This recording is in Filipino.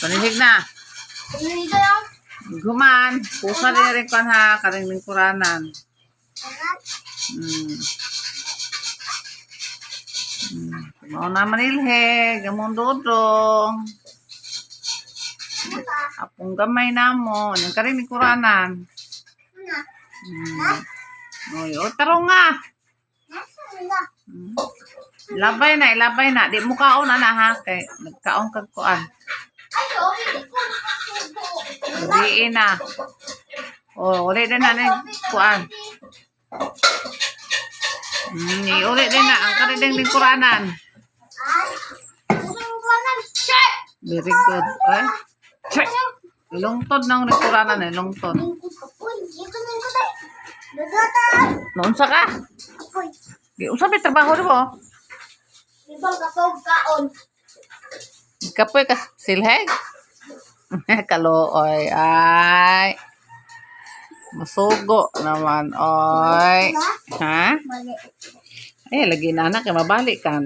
Panihig na. Guman. Pusa rin kan ha. Karing lingkuranan. Mau na manilhe. Gamong dodong. Apong gamay na mo. Yung karing lingkuranan. O, tarong nga. Ilabay na. Di mo kaon na ha. Kay nagkaon kagkuan. Diin na. O, ulit din na kuan. Ulit din na. Ang karideng lingkuranan. Very good. Eh? Check. Lungtod ng lingkuranan eh. Lungtod. Noon sa ka? Usap may trabaho rin mo? Ibang kaon. Kapoy ka silheg? Kalooy. Ay. Masugo naman. Oy. Ha? Ay, lagi na anak. Mabalik kan.